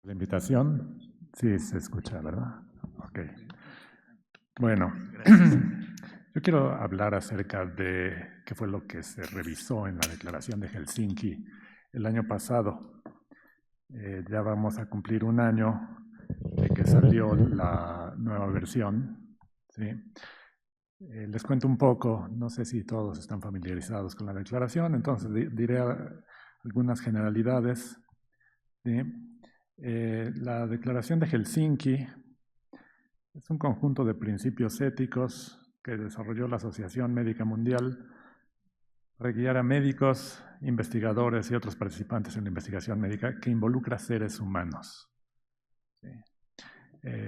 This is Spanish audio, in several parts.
La invitación, sí se escucha, ¿verdad? Ok. Bueno, yo quiero hablar acerca de qué fue lo que se revisó en la Declaración de Helsinki el año pasado. Ya vamos a cumplir un año de que salió la nueva versión, ¿sí? Les cuento un poco, no sé si todos están familiarizados con la declaración, entonces diré algunas generalidades, ¿sí? La Declaración de Helsinki es un conjunto de principios éticos que desarrolló la Asociación Médica Mundial para guiar a médicos, investigadores y otros participantes en la investigación médica que involucra seres humanos. ¿Sí?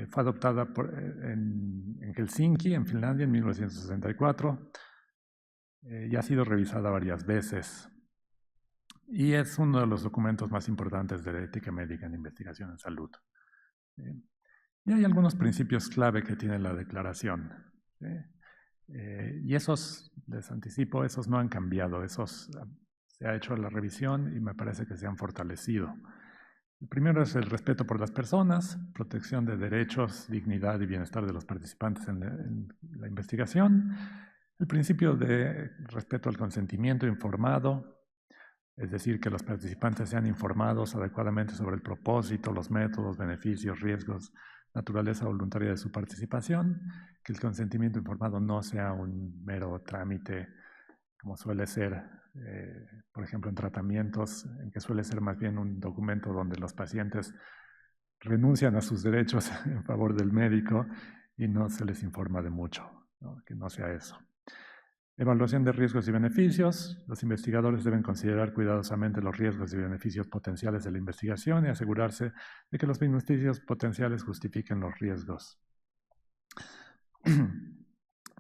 Fue adoptada en Helsinki, en Finlandia, en 1964 y ha sido revisada varias veces. Y es uno de los documentos más importantes de la ética médica en investigación en salud. ¿Sí? Y hay algunos principios clave que tiene la declaración. ¿Sí? Y esos, les anticipo, esos no han cambiado, se ha hecho la revisión y me parece que se han fortalecido. El primero es el respeto por las personas, protección de derechos, dignidad y bienestar de los participantes en la investigación, el principio de respeto al consentimiento informado, es decir, que los participantes sean informados adecuadamente sobre el propósito, los métodos, beneficios, riesgos, naturaleza voluntaria de su participación, que el consentimiento informado no sea un mero trámite, como suele ser, por ejemplo, en tratamientos, en que suele ser más bien un documento donde los pacientes renuncian a sus derechos en favor del médico y no se les informa de mucho, ¿no? Que no sea eso. Evaluación de riesgos y beneficios. Los investigadores deben considerar cuidadosamente los riesgos y beneficios potenciales de la investigación y asegurarse de que los beneficios potenciales justifiquen los riesgos.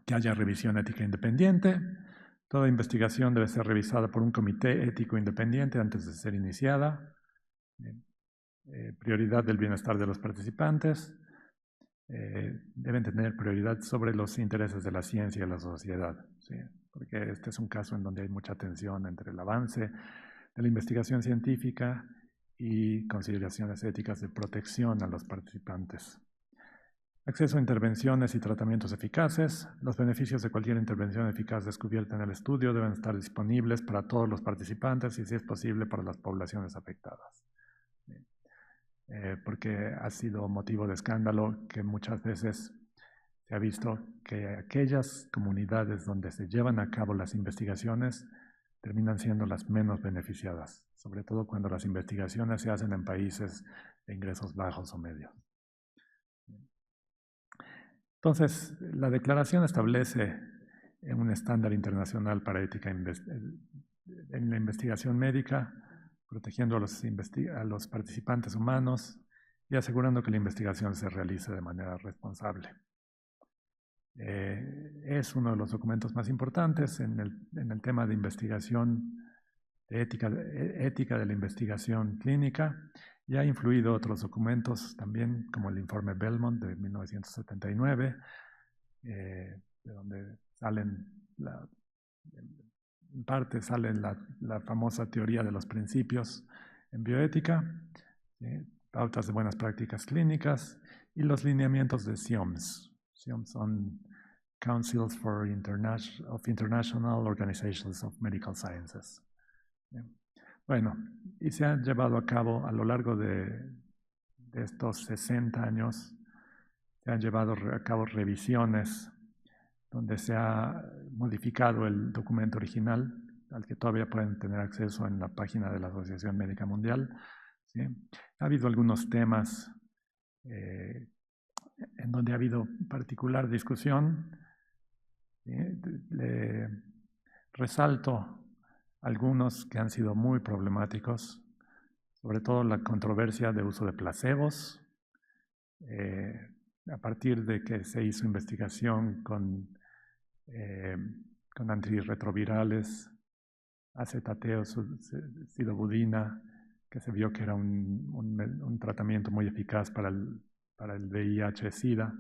Que haya revisión ética independiente. Toda investigación debe ser revisada por un comité ético independiente antes de ser iniciada. Prioridad del bienestar de los participantes. Deben tener prioridad sobre los intereses de la ciencia y la sociedad, ¿sí? Porque este es un caso en donde hay mucha tensión entre el avance de la investigación científica y consideraciones éticas de protección a los participantes. Acceso a intervenciones y tratamientos eficaces. Los beneficios de cualquier intervención eficaz descubierta en el estudio deben estar disponibles para todos los participantes y, si es posible, para las poblaciones afectadas. Porque ha sido motivo de escándalo que muchas veces se ha visto que aquellas comunidades donde se llevan a cabo las investigaciones terminan siendo las menos beneficiadas, sobre todo cuando las investigaciones se hacen en países de ingresos bajos o medios. Entonces, la declaración establece un estándar internacional para ética en la investigación médica, protegiendo a los participantes humanos y asegurando que la investigación se realice de manera responsable. Es uno de los documentos más importantes en el tema de investigación, de ética de la investigación clínica, y ha influido otros documentos también, como el informe Belmont de 1979, de donde en parte sale la famosa teoría de los principios en bioética, pautas de buenas prácticas clínicas y los lineamientos de CIOMS. CIOMS son Councils of International Organizations of Medical Sciences. Bueno, y se han llevado a cabo a lo largo de estos 60 años, se han llevado a cabo revisiones donde se ha modificado el documento original, al que todavía pueden tener acceso en la página de la Asociación Médica Mundial. ¿Sí? Ha habido algunos temas en donde ha habido particular discusión. ¿Sí? Le resalto algunos que han sido muy problemáticos, sobre todo la controversia de uso de placebos, a partir de que se hizo investigación con antirretrovirales, acetateo, sidobudina, que se vio que era un tratamiento muy eficaz para el VIH-Sida.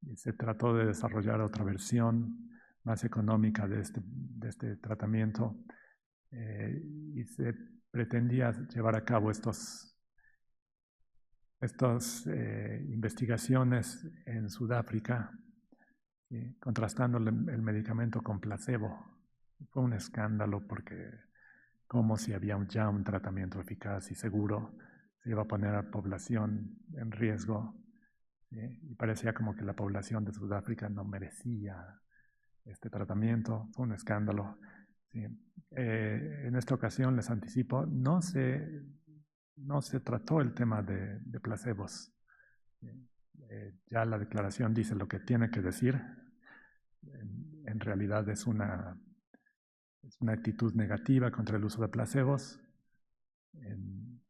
Y se trató de desarrollar otra versión más económica de este tratamiento, y se pretendía llevar a cabo estos estas investigaciones en Sudáfrica, contrastando el medicamento con placebo. Fue un escándalo porque como si había ya un tratamiento eficaz y seguro, se iba a poner a la población en riesgo, y parecía como que la población de Sudáfrica no merecía este tratamiento. Fue un escándalo. ¿Sí? En esta ocasión, les anticipo, no se trató el tema de placebos. Ya la declaración dice lo que tiene que decir. En realidad es una actitud negativa contra el uso de placebos,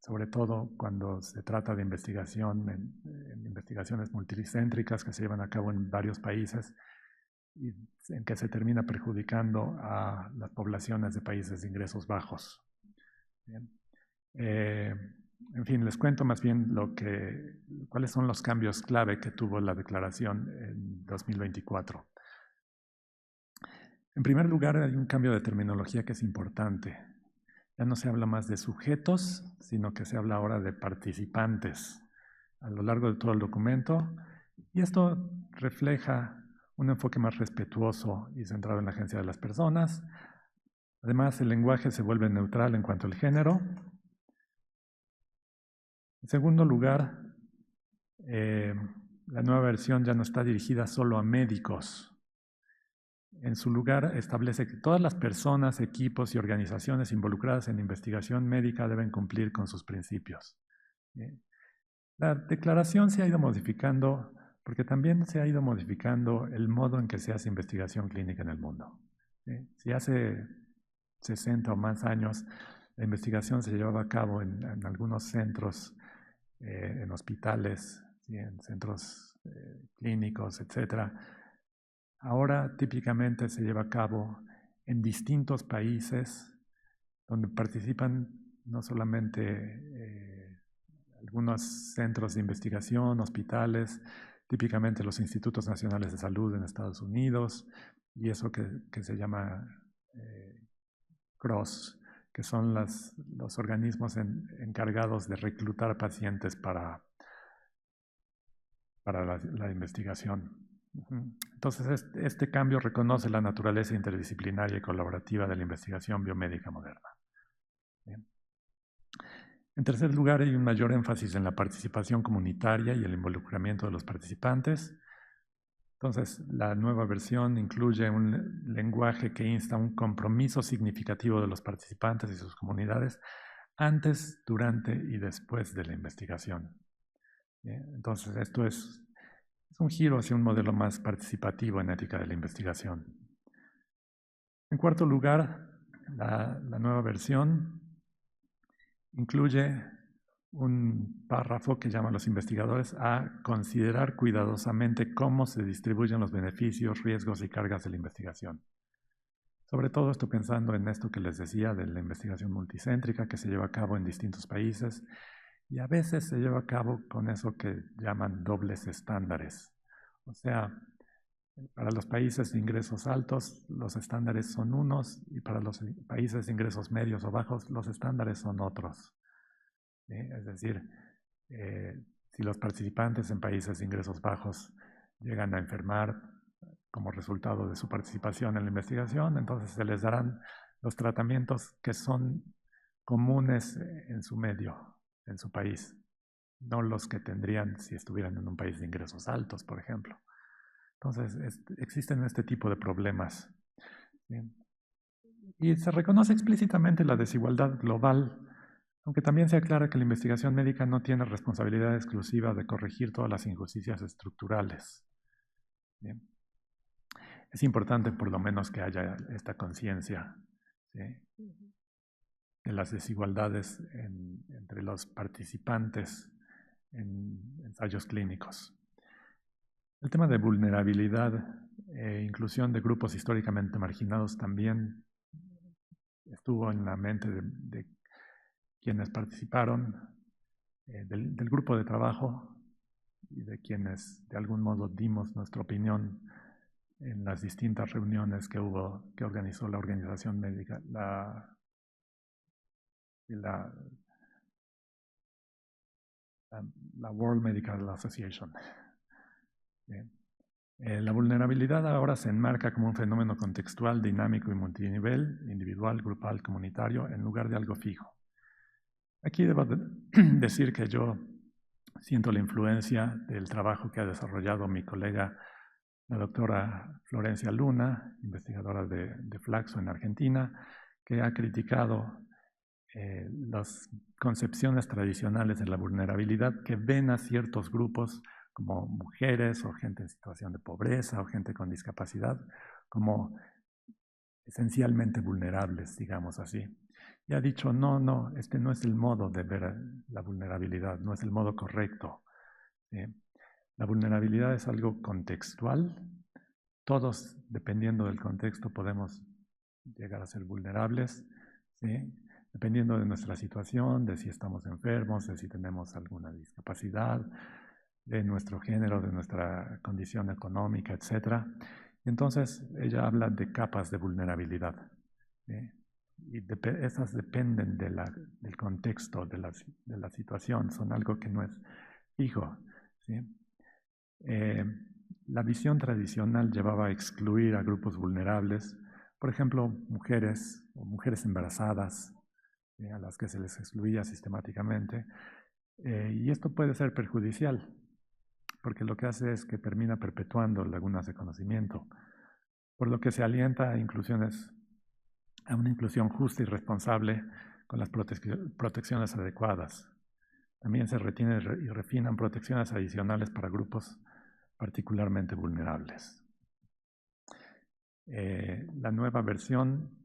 sobre todo cuando se trata de investigación, en investigaciones multicéntricas que se llevan a cabo en varios países y en que se termina perjudicando a las poblaciones de países de ingresos bajos. Bien. En fin, les cuento más bien cuáles son los cambios clave que tuvo la declaración en 2024. En primer lugar, hay un cambio de terminología que es importante. Ya no se habla más de sujetos, sino que se habla ahora de participantes a lo largo de todo el documento. Y esto refleja un enfoque más respetuoso y centrado en la agencia de las personas. Además, el lenguaje se vuelve neutral en cuanto al género. En segundo lugar, la nueva versión ya no está dirigida solo a médicos. En su lugar, establece que todas las personas, equipos y organizaciones involucradas en investigación médica deben cumplir con sus principios. La declaración se ha ido modificando porque también se ha ido modificando el modo en que se hace investigación clínica en el mundo. Si hace 60 o más años la investigación se llevaba a cabo en algunos centros, en hospitales, en centros clínicos, etc. Ahora típicamente se lleva a cabo en distintos países donde participan no solamente algunos centros de investigación, hospitales, típicamente los institutos nacionales de salud en Estados Unidos, y eso que se llama CROSS, que son los organismos encargados de reclutar pacientes para la investigación. Entonces, este cambio reconoce la naturaleza interdisciplinaria y colaborativa de la investigación biomédica moderna. Bien. En tercer lugar, hay un mayor énfasis en la participación comunitaria y el involucramiento de los participantes. Entonces, la nueva versión incluye un lenguaje que insta a un compromiso significativo de los participantes y sus comunidades antes, durante y después de la investigación. Bien. Entonces, esto es un giro hacia un modelo más participativo en ética de la investigación. En cuarto lugar, la nueva versión incluye un párrafo que llama a los investigadores a considerar cuidadosamente cómo se distribuyen los beneficios, riesgos y cargas de la investigación. Sobre todo estoy pensando en esto que les decía de la investigación multicéntrica que se lleva a cabo en distintos países y a veces se lleva a cabo con eso que llaman dobles estándares. O sea, para los países de ingresos altos los estándares son unos y para los países de ingresos medios o bajos los estándares son otros. Es decir, si los participantes en países de ingresos bajos llegan a enfermar como resultado de su participación en la investigación, entonces se les darán los tratamientos que son comunes en su medio, en su país, no los que tendrían si estuvieran en un país de ingresos altos, por ejemplo. Entonces, existen este tipo de problemas. Bien. Y se reconoce explícitamente la desigualdad global, aunque también se aclara que la investigación médica no tiene responsabilidad exclusiva de corregir todas las injusticias estructurales. Bien. Es importante por lo menos que haya esta conciencia, ¿sí?, de las desigualdades entre los participantes en ensayos clínicos. El tema de vulnerabilidad e inclusión de grupos históricamente marginados también estuvo en la mente de quienes participaron, del grupo de trabajo y de quienes de algún modo dimos nuestra opinión en las distintas reuniones que organizó la organización médica, la World Medical Association. La vulnerabilidad ahora se enmarca como un fenómeno contextual, dinámico y multinivel, individual, grupal, comunitario, en lugar de algo fijo. Aquí debo decir que yo siento la influencia del trabajo que ha desarrollado mi colega, la doctora Florencia Luna, investigadora de Flaxo en Argentina, que ha criticado las concepciones tradicionales de la vulnerabilidad que ven a ciertos grupos como mujeres o gente en situación de pobreza o gente con discapacidad como esencialmente vulnerables, digamos así. Y ha dicho, no, este no es el modo de ver la vulnerabilidad, no es el modo correcto. La vulnerabilidad es algo contextual. Todos, dependiendo del contexto, podemos llegar a ser vulnerables, ¿sí? Dependiendo de nuestra situación, de si estamos enfermos, de si tenemos alguna discapacidad, de nuestro género, de nuestra condición económica, etc. Entonces, ella habla de capas de vulnerabilidad, ¿sí? Y esas dependen del contexto, de la situación, son algo que no es fijo, ¿sí? La visión tradicional llevaba a excluir a grupos vulnerables, por ejemplo, mujeres o mujeres embarazadas, a las que se les excluía sistemáticamente. Y esto puede ser perjudicial, porque lo que hace es que termina perpetuando lagunas de conocimiento, por lo que se alienta a una inclusión justa y responsable con las protecciones adecuadas. También se retienen y refinan protecciones adicionales para grupos particularmente vulnerables. La nueva versión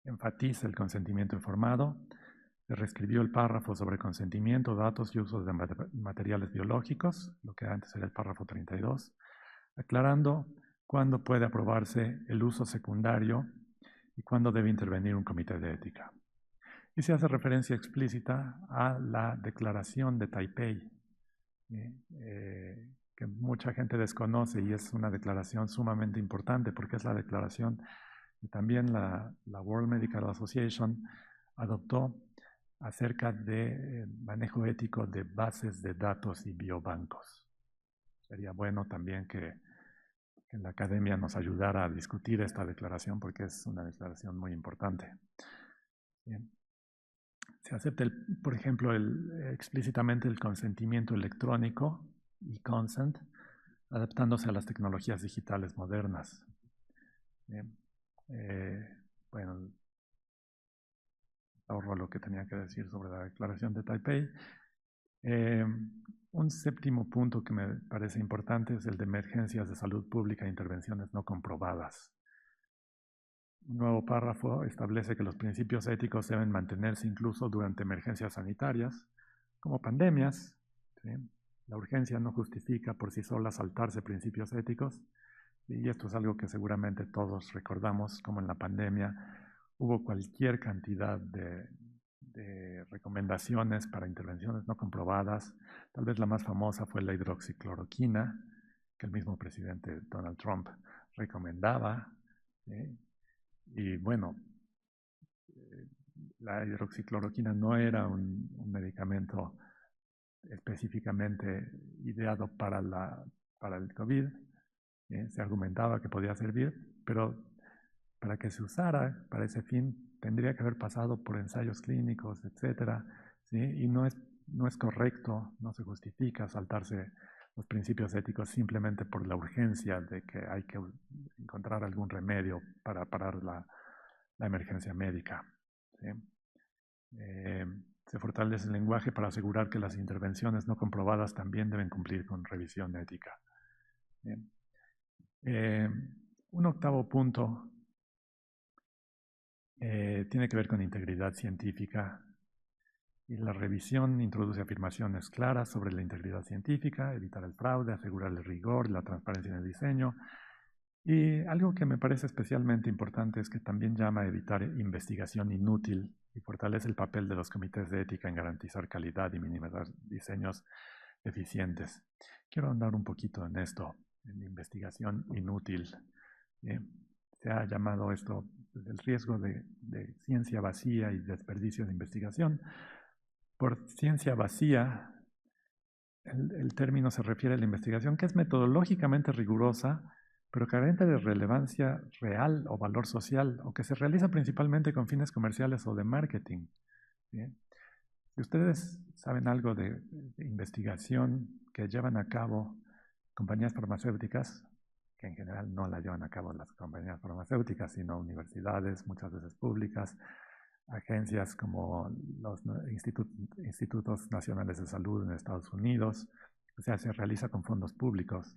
enfatiza el consentimiento informado, se reescribió el párrafo sobre consentimiento, datos y usos de materiales biológicos, lo que antes era el párrafo 32, aclarando cuándo puede aprobarse el uso secundario y cuándo debe intervenir un comité de ética. Y se hace referencia explícita a la Declaración de Taipei, que mucha gente desconoce y es una declaración sumamente importante porque es la declaración que también la World Medical Association adoptó acerca de manejo ético de bases de datos y biobancos. Sería bueno también que la academia nos ayudara a discutir esta declaración porque es una declaración muy importante. Bien. Se acepta, por ejemplo, explícitamente el consentimiento electrónico y consent, adaptándose a las tecnologías digitales modernas. Bueno, ahorro lo que tenía que decir sobre la declaración de Taipei. Un séptimo punto que me parece importante es el de emergencias de salud pública e intervenciones no comprobadas. Un nuevo párrafo establece que los principios éticos deben mantenerse incluso durante emergencias sanitarias, como pandemias, ¿sí? La urgencia no justifica por sí sola saltarse principios éticos, y esto es algo que seguramente todos recordamos, como en la pandemia hubo cualquier cantidad de recomendaciones para intervenciones no comprobadas. Tal vez la más famosa fue la hidroxicloroquina, que el mismo presidente Donald Trump recomendaba, ¿sí? Y bueno, la hidroxicloroquina no era un medicamento específicamente ideado para el COVID. Se argumentaba que podía servir, pero para que se usara para ese fin tendría que haber pasado por ensayos clínicos, etc. ¿Sí? Y no es correcto, no se justifica saltarse los principios éticos simplemente por la urgencia de que hay que encontrar algún remedio para parar la emergencia médica. ¿Sí? Se fortalece el lenguaje para asegurar que las intervenciones no comprobadas también deben cumplir con revisión ética. Un octavo punto tiene que ver con integridad científica, y la revisión introduce afirmaciones claras sobre la integridad científica, evitar el fraude, asegurar el rigor y la transparencia en el diseño. Y algo que me parece especialmente importante es que también llama a evitar investigación inútil y fortalece el papel de los comités de ética en garantizar calidad y minimizar diseños eficientes. Quiero andar un poquito en esto, en investigación inútil. Se ha llamado esto el riesgo de ciencia vacía y desperdicio de investigación. Por ciencia vacía el término se refiere a la investigación que es metodológicamente rigurosa, pero carente de relevancia real o valor social, o que se realiza principalmente con fines comerciales o de marketing. ¿Bien? Si ustedes saben algo de investigación que llevan a cabo compañías farmacéuticas, que en general no la llevan a cabo las compañías farmacéuticas, sino universidades, muchas veces públicas, agencias como los institutos nacionales de salud en Estados Unidos, o sea, se realiza con fondos públicos.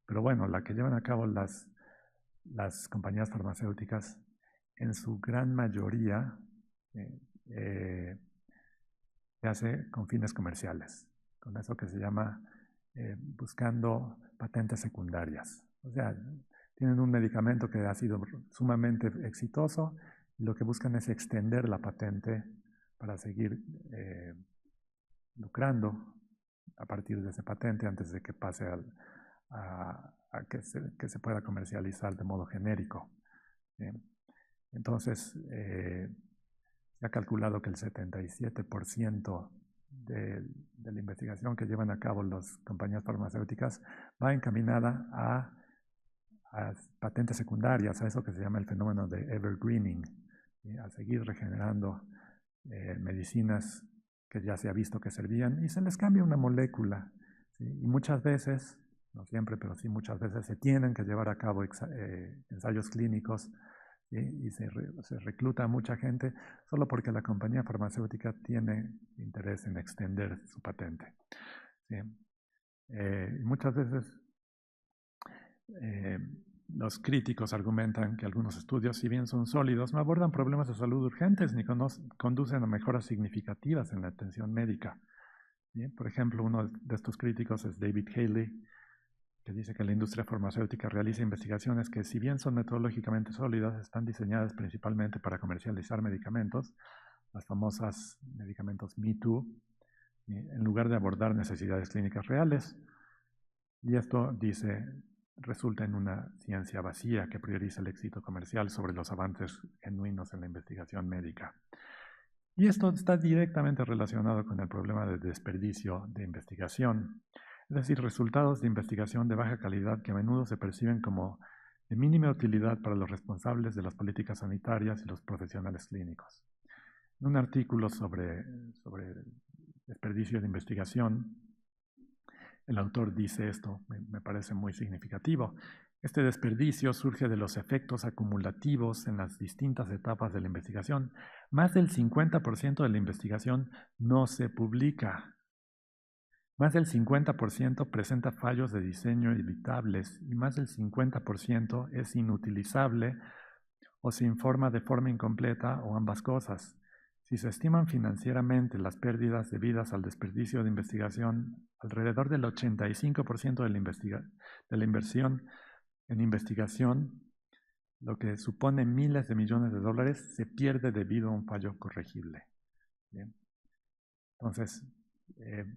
Pero bueno, la que llevan a cabo las compañías farmacéuticas, en su gran mayoría, se hace con fines comerciales, con eso que se llama buscando patentes secundarias. O sea, tienen un medicamento que ha sido sumamente exitoso y lo que buscan es extender la patente para seguir lucrando a partir de esa patente antes de que pase a que se pueda comercializar de modo genérico. Entonces, se ha calculado que el 77% de la investigación que llevan a cabo las compañías farmacéuticas va encaminada a patentes secundarias, a eso que se llama el fenómeno de evergreening, a seguir regenerando medicinas que ya se ha visto que servían y se les cambia una molécula. ¿Sí? Y muchas veces, no siempre, pero sí muchas veces se tienen que llevar a cabo ensayos clínicos, ¿sí? Y se recluta a mucha gente solo porque la compañía farmacéutica tiene interés en extender su patente. ¿Sí? Muchas veces los críticos argumentan que algunos estudios, si bien son sólidos, no abordan problemas de salud urgentes ni conducen a mejoras significativas en la atención médica. ¿Sí? Por ejemplo, uno de estos críticos es David Haley, que dice que la industria farmacéutica realiza investigaciones que, si bien son metodológicamente sólidas, están diseñadas principalmente para comercializar medicamentos, las famosas medicamentos Me Too, en lugar de abordar necesidades clínicas reales. Y esto, dice, resulta en una ciencia vacía que prioriza el éxito comercial sobre los avances genuinos en la investigación médica. Y esto está directamente relacionado con el problema de desperdicio de investigación, es decir, resultados de investigación de baja calidad que a menudo se perciben como de mínima utilidad para los responsables de las políticas sanitarias y los profesionales clínicos. En un artículo sobre desperdicio de investigación, el autor dice esto, me parece muy significativo. Este desperdicio surge de los efectos acumulativos en las distintas etapas de la investigación. Más del 50% de la investigación no se publica. Más del 50% presenta fallos de diseño evitables y más del 50% es inutilizable o se informa de forma incompleta o ambas cosas. Si se estiman financieramente las pérdidas debidas al desperdicio de investigación, alrededor del 85% de la inversión en investigación, lo que supone miles de millones de dólares, se pierde debido a un fallo corregible. Bien. Entonces,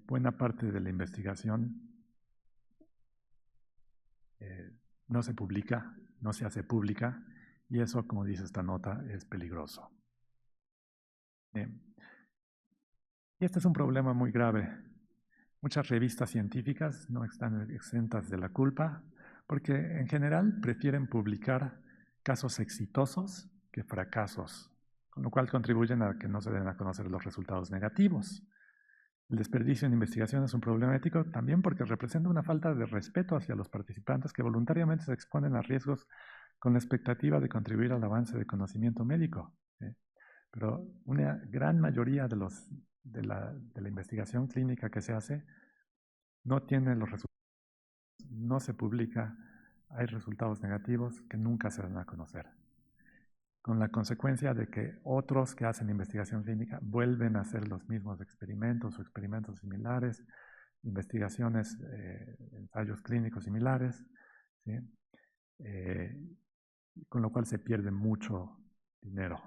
buena parte de la investigación no se publica, no se hace pública, y eso, como dice esta nota, es peligroso. Y este es un problema muy grave. Muchas revistas científicas no están exentas de la culpa porque en general prefieren publicar casos exitosos que fracasos, con lo cual contribuyen a que no se den a conocer los resultados negativos. El desperdicio en investigación es un problema ético también porque representa una falta de respeto hacia los participantes que voluntariamente se exponen a riesgos con la expectativa de contribuir al avance del conocimiento médico. Pero una gran mayoría de la investigación clínica que se hace no tiene los resultados, no se publica, hay resultados negativos que nunca se dan a conocer, con la consecuencia de que otros que hacen investigación clínica vuelven a hacer los mismos experimentos o experimentos similares, investigaciones, ensayos clínicos similares, ¿sí? Con lo cual se pierde mucho dinero,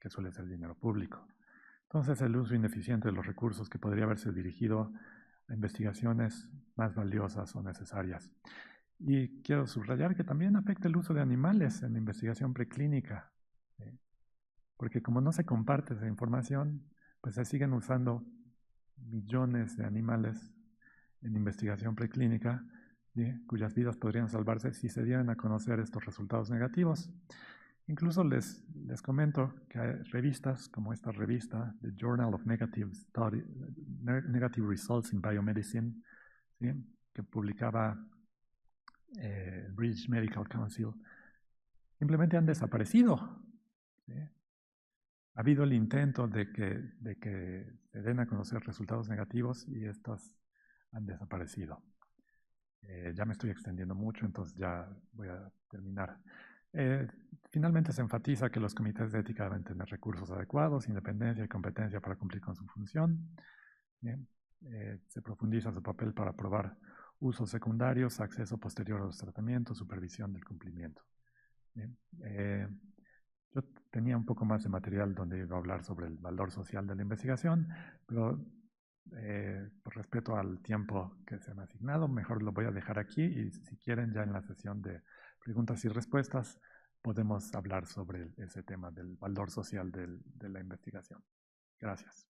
que suele ser dinero público. Entonces, el uso ineficiente de los recursos que podría haberse dirigido a investigaciones más valiosas o necesarias. Y quiero subrayar que también afecta el uso de animales en la investigación preclínica, ¿sí? Porque como no se comparte esa información, pues se siguen usando millones de animales en investigación preclínica, ¿sí?, cuyas vidas podrían salvarse si se dieran a conocer estos resultados negativos. Incluso les comento que hay revistas como esta revista, The Journal of Negative Results in Biomedicine, ¿sí?, que publicaba el British Medical Council, simplemente han desaparecido, ¿sí? Ha habido el intento de que se den a conocer resultados negativos y estos han desaparecido. Ya me estoy extendiendo mucho, entonces ya voy a terminar. Finalmente se enfatiza que los comités de ética deben tener recursos adecuados, independencia y competencia para cumplir con su función. Bien. Se profundiza su papel para aprobar usos secundarios, acceso posterior a los tratamientos, supervisión del cumplimiento. Bien. Yo tenía un poco más de material donde iba a hablar sobre el valor social de la investigación, pero por respeto al tiempo que se me ha asignado, mejor lo voy a dejar aquí y si quieren ya en la sesión de preguntas y respuestas podemos hablar sobre ese tema del valor social de la investigación. Gracias.